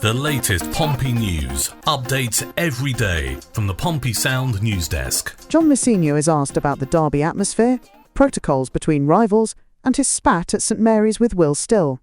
The latest Pompey news, updates every day from the Pompey Sound news desk. John MOUSINHO is asked about the derby atmosphere, protocols between rivals, and his spat at St Mary's with Will Still.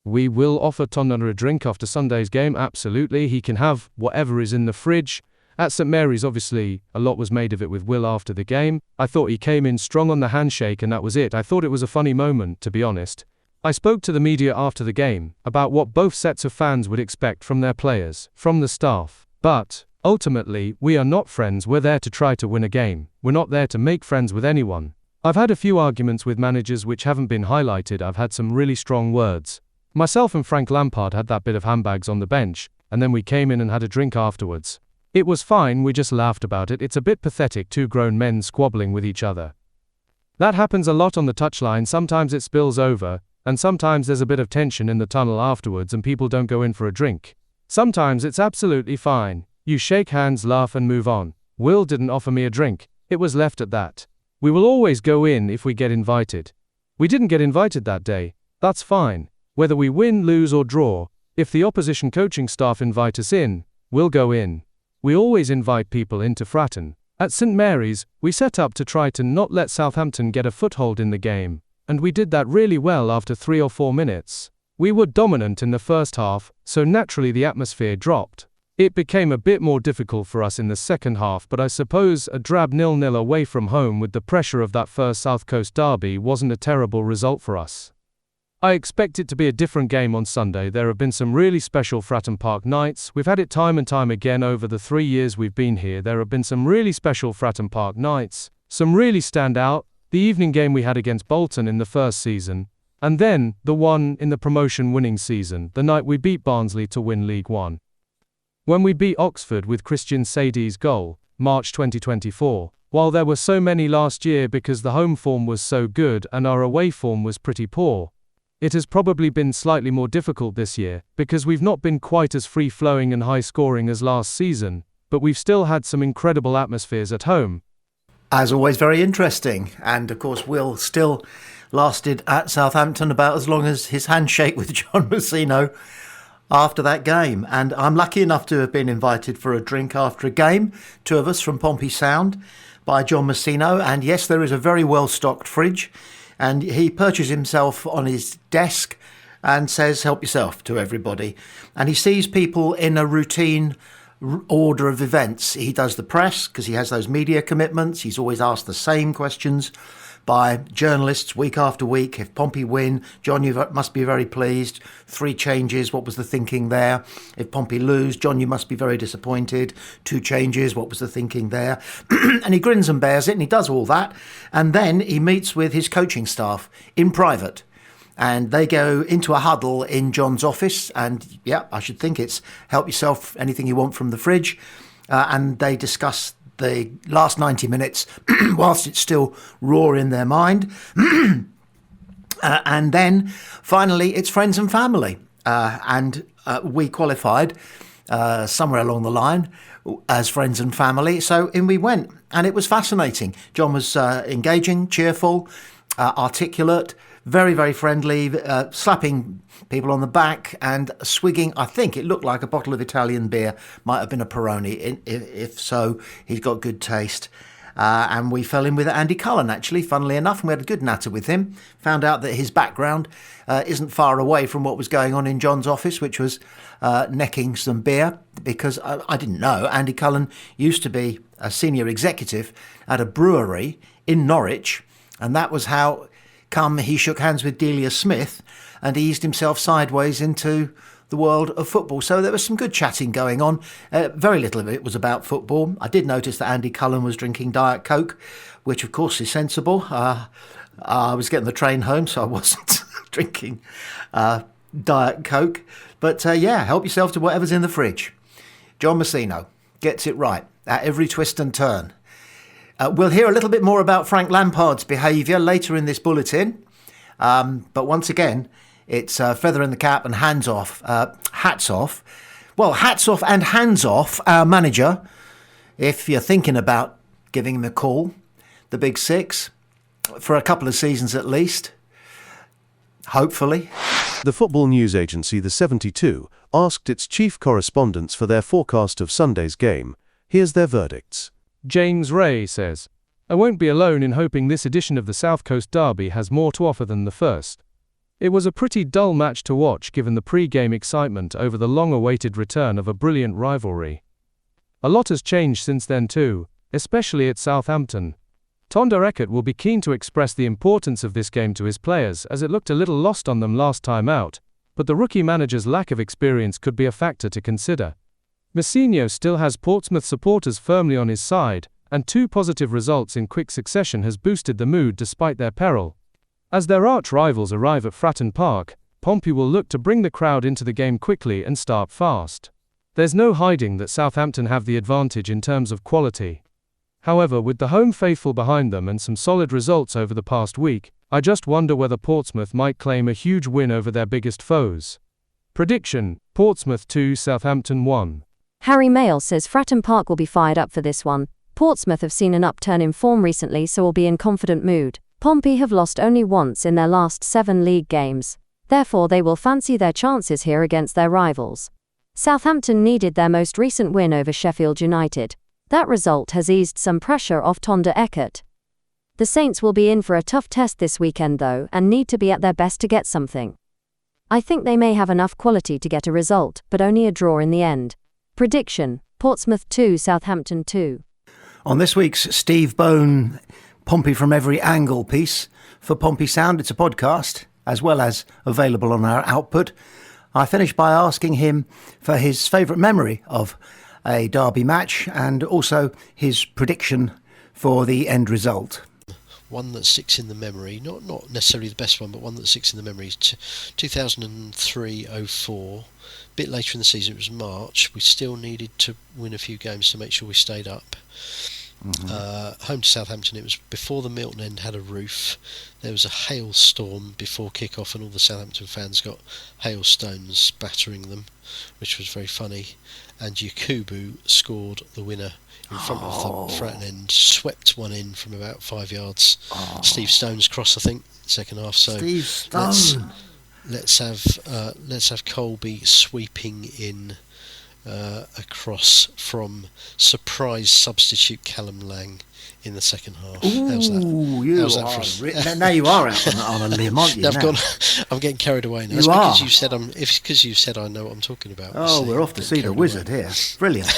We will offer Tondela a drink after Sunday's game, absolutely. He can have whatever is in the fridge. At St Mary's, obviously, a lot was made of it with Will after the game. I thought he came in strong on the handshake and that was it. I thought it was a funny moment, to be honest. I spoke to the media after the game about what both sets of fans would expect from their players, from the staff. But, ultimately, we are not friends. We're there to try to win a game. We're not there to make friends with anyone. I've had a few arguments with managers which haven't been highlighted. I've had some really strong words. Myself and Frank Lampard had that bit of Handbags on the bench, and then we came in and had a drink afterwards. It was fine, we just laughed about it. It's a bit pathetic, two grown men squabbling with each other. That happens a lot on the touchline. Sometimes it spills over, and sometimes there's a bit of tension in the tunnel afterwards and people don't go in for a drink. Sometimes it's absolutely fine. You shake hands, laugh and move on. Will didn't offer me a drink. It was left at that. We will always go in if we get invited. We didn't get invited that day. That's fine. Whether we win, lose or draw, if the opposition coaching staff invite us in, we'll go in. We always invite people in to fratten. At St Mary's, we set up to try to not let Southampton get a foothold in the game, and we did that really well after 3 or 4 minutes. We were dominant in the first half, so naturally the atmosphere dropped. It became a bit more difficult for us in the second half, but I suppose a drab 0-0 away from home with the pressure of that first South Coast derby wasn't a terrible result for us. I expect it to be a different game on Sunday. There have been some really special Fratton Park nights. We've had it time and time again over the 3 years we've been here. There have been some really special Fratton Park nights. Some really stand out. The evening game we had against Bolton in the first season. And then, the one in the promotion-winning season, the night we beat Barnsley to win League One. When we beat Oxford with Christian Sadi's goal, March 2024. While there were so many last year because the home form was so good and our away form was pretty poor. It has probably been slightly more difficult this year, because we've not been quite as free-flowing and high-scoring as last season, but we've still had some incredible atmospheres at home. As always, very interesting. And of course, Will Still lasted at Southampton about as long as his handshake with John MOUSINHO after that game. And I'm lucky enough to have been invited for a drink after a game, two of us from Pompey Sound, by John MOUSINHO. And yes, there is a very well-stocked fridge. And he perches himself on his desk and says, help yourself to everybody. And he sees people in a routine order of events. He does the press because he has those media commitments. He's always asked the same questions by journalists week after week. If Pompey win, John, you must be very pleased. 3 changes, what was the thinking there? If Pompey lose, John, you must be very disappointed. 2 changes, what was the thinking there? And he grins and bears it, and he does all that. And then he meets with his coaching staff in private. And they go into a huddle in John's office. And yeah, I should think it's help yourself, anything you want from the fridge. And they discuss the last 90 minutes whilst it's still raw in their mind. And then finally, it's friends and family. And we qualified somewhere along the line as friends and family. So in we went. And it was fascinating. John was engaging, cheerful, articulate, very, very friendly, slapping people on the back and swigging. I think it looked like a bottle of Italian beer. Might have been a Peroni. If so, he's got good taste. And we fell in with Andy Cullen, actually, funnily enough, and we had a good natter with him. Found out that his background isn't far away from what was going on in John's office, which was necking some beer, because I didn't know. Andy Cullen used to be a senior executive at a brewery in Norwich, and that was how come he shook hands with Delia Smith and eased himself sideways into the world of football. So there was some good chatting going on. Very little of it was about football. I did notice that Andy Cullen was drinking Diet Coke, which of course is sensible. I was getting the train home, so I wasn't drinking Diet Coke. But yeah, help yourself to whatever's in the fridge. John MOUSINHO gets it right at every twist and turn. We'll hear a little bit more about Frank Lampard's behaviour later in this bulletin. But once again, it's feather in the cap and hands off. Hats off. Well, hats off and hands off our manager. If you're thinking about giving him a call, the Big Six, for a couple of seasons at least. Hopefully. The football news agency The 72 asked its chief correspondents for their forecast of Sunday's game. Here's their verdicts. James Ray says, "I won't be alone in hoping this edition of the South Coast Derby has more to offer than the first. It was a pretty dull match to watch given the pre-game excitement over the long-awaited return of a brilliant rivalry. A lot has changed since then too, especially at Southampton. Tonda Eckert will be keen to express the importance of this game to his players as it looked a little lost on them last time out, but the rookie manager's lack of experience could be a factor to consider. MOUSINHO still has Portsmouth supporters firmly on his side, and 2 positive results in quick succession has boosted the mood despite their peril. As their arch-rivals arrive at Fratton Park, Pompey will look to bring the crowd into the game quickly and start fast. There's no hiding that Southampton have the advantage in terms of quality. However, with the home faithful behind them and some solid results over the past week, I just wonder whether Portsmouth might claim a huge win over their biggest foes. Prediction: Portsmouth 2, Southampton 1. Harry Mayle says Fratton Park will be fired up for this one. Portsmouth have seen an upturn in form recently, so will be in confident mood. Pompey have lost only once in their last 7 league games. Therefore they will fancy their chances here against their rivals. Southampton needed their most recent win over Sheffield United. That result has eased some pressure off Tonda Eckert. The Saints will be in for a tough test this weekend though, and need to be at their best to get something. I think they may have enough quality to get a result, but only a draw in the end. Prediction: Portsmouth 2, Southampton 2. On this week's Steve Bone Pompey from Every Angle piece for Pompey Sound, it's a podcast, as well as available on our output, I finished by asking him for his favourite memory of a derby match and also his prediction for the end result. One that sticks in the memory, not necessarily the best one, but one that sticks in the memory is 2003-04. A bit later in the season, it was March. We still needed to win a few games to make sure we stayed up. Home to Southampton, it was before the Milton end had a roof. There was a hailstorm before kick-off and all the Southampton fans got hailstones battering them, which was very funny. And Yakubu scored the winner in front of the Fratton end, swept one in from about 5 yards. Steve Stone's cross, I think, second half. So Steve Stone. Let's have Colby sweeping in across from surprise substitute Callum Lang in the second half. How's that? Now you are out on a limb, aren't you? I'm getting carried away now. You are. Because you said I know what I'm talking about. Oh, we're off to see the wizard here. Brilliant.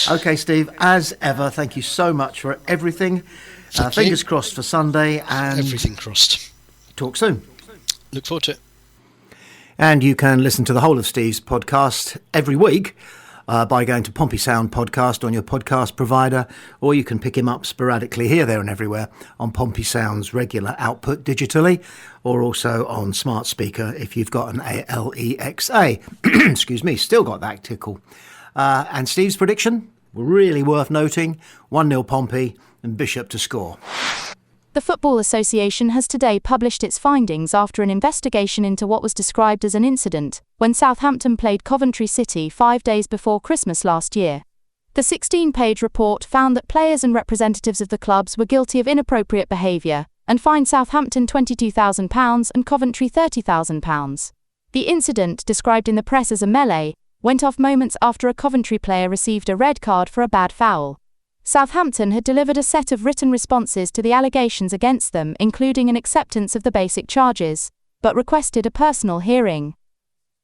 Okay, Steve, as ever, thank you so much for everything. Fingers crossed for Sunday. And everything crossed. Talk soon. Look forward to it. And you can listen to the whole of Steve's podcast every week by going to Pompey Sound Podcast on your podcast provider, or you can pick him up sporadically here, there and everywhere on Pompey Sound's regular output digitally, or also on smart speaker if you've got an Alexa. Excuse me, still got that tickle. And Steve's prediction, really worth noting, 1-0 Pompey and Bishop to score. The Football Association has today published its findings after an investigation into what was described as an incident when Southampton played Coventry City 5 days before Christmas last year. The 16-page report found that players and representatives of the clubs were guilty of inappropriate behaviour and fined Southampton £22,000 and Coventry £30,000. The incident, described in the press as a melee, went off moments after a Coventry player received a red card for a bad foul. Southampton had delivered a set of written responses to the allegations against them, including an acceptance of the basic charges, but requested a personal hearing.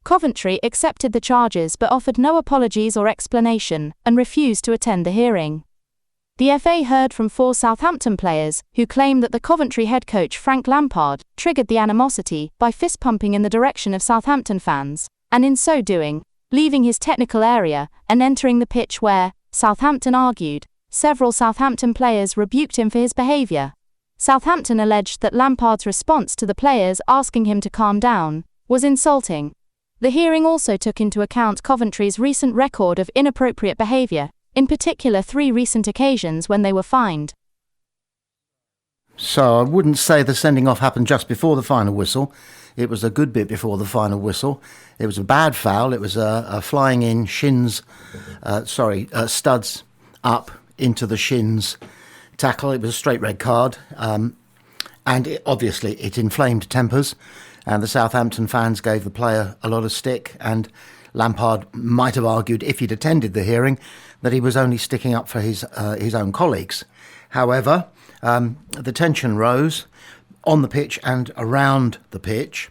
Coventry accepted the charges but offered no apologies or explanation, and refused to attend the hearing. The FA heard from 4 Southampton players, who claim that the Coventry head coach Frank Lampard triggered the animosity by fist-pumping in the direction of Southampton fans, and in so doing, leaving his technical area and entering the pitch where, Southampton argued, several Southampton players rebuked him for his behaviour. Southampton alleged that Lampard's response to the players asking him to calm down was insulting. The hearing also took into account Coventry's recent record of inappropriate behaviour, in particular 3 recent occasions when they were fined. So I wouldn't say the sending off happened just before the final whistle. It was a good bit before the final whistle. It was a bad foul. It was a flying in studs up into the shins tackle. It was a straight red card, and obviously it inflamed tempers, and the Southampton fans gave the player a lot of stick, and Lampard might have argued, if he'd attended the hearing, that he was only sticking up for his own colleagues. However, the tension rose on the pitch and around the pitch,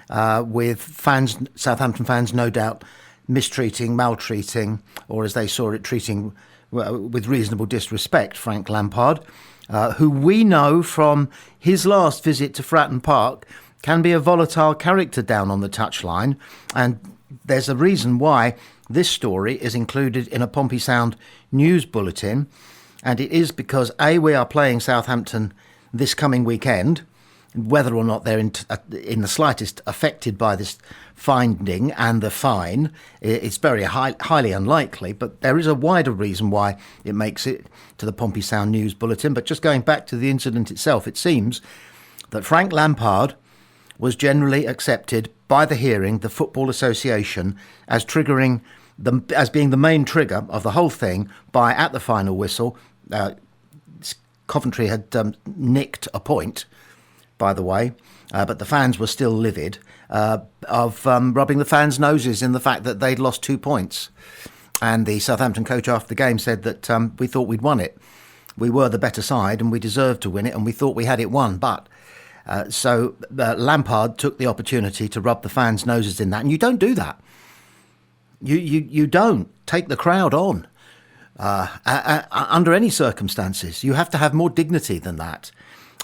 with Southampton fans no doubt mistreating, maltreating, or as they saw it, treating with reasonable disrespect Frank Lampard, who we know from his last visit to Fratton Park can be a volatile character down on the touchline. And there's a reason why this story is included in a Pompey Sound news bulletin, and it is because we are playing Southampton this coming weekend. Whether or not they're in the slightest affected by this finding and the fine, it's very highly unlikely, but there is a wider reason why it makes it to the Pompey Sound news bulletin. But just going back to the incident itself, it seems that Frank Lampard was generally accepted by the hearing, the Football Association, as being the main trigger of the whole thing. By at the final whistle, Coventry had nicked a point, by the way, but the fans were still livid of rubbing the fans' noses in the fact that they'd lost 2 points. And the Southampton coach after the game said that we thought we'd won it. We were the better side and we deserved to win it, and we thought we had it won. But so Lampard took the opportunity to rub the fans' noses in that, and you don't do that. You don't take the crowd on under any circumstances. You have to have more dignity than that.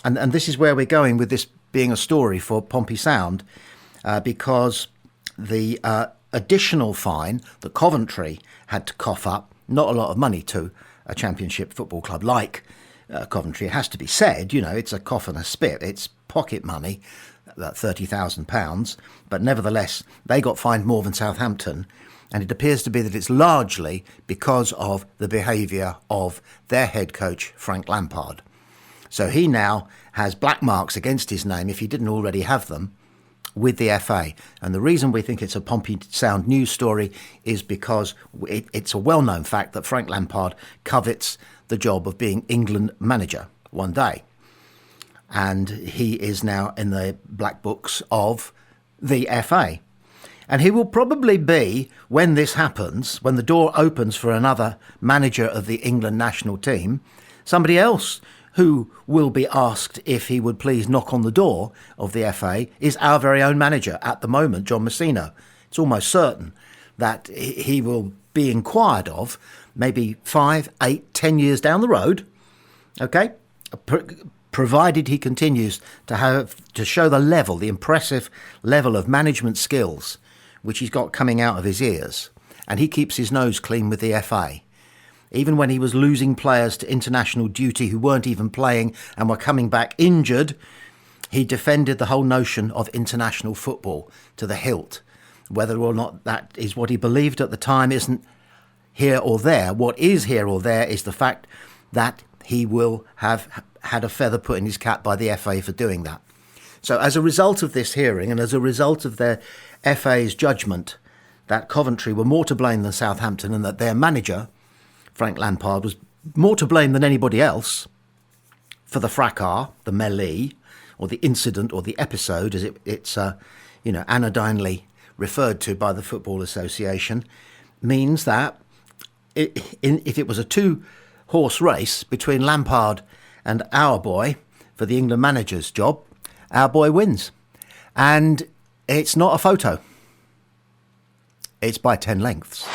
And this is where we're going with this being a story for Pompey Sound, because the additional fine that Coventry had to cough up, not a lot of money to a Championship football club like Coventry, it has to be said, it's a cough and a spit, it's pocket money, £30,000, but nevertheless, they got fined more than Southampton, and it appears to be that it's largely because of the behaviour of their head coach, Frank Lampard. So he now has black marks against his name, if he didn't already have them, with the FA. And the reason we think it's a Pompey Sound news story is because it's a well-known fact that Frank Lampard covets the job of being England manager one day. And he is now in the black books of the FA. And he will probably be, when this happens, when the door opens for another manager of the England national team, somebody else who will be asked if he would please knock on the door of the FA is our very own manager at the moment, John MOUSINHO. It's almost certain that he will be inquired of maybe 5, 8, 10 years down the road, okay, provided he continues to show the impressive level of management skills which he's got coming out of his ears, and he keeps his nose clean with the FA. Even when he was losing players to international duty who weren't even playing and were coming back injured, he defended the whole notion of international football to the hilt. Whether or not that is what he believed at the time isn't here or there. What is here or there is the fact that he will have had a feather put in his cap by the FA for doing that. So as a result of this hearing, and as a result of their FA's judgment that Coventry were more to blame than Southampton, and that their manager, Frank Lampard, was more to blame than anybody else for the fracas, the melee, or the incident, or the episode, as it's anodyne referred to by the Football Association, means that if it was a two-horse race between Lampard and our boy for the England manager's job, our boy wins. And it's not a photo. It's by 10 lengths.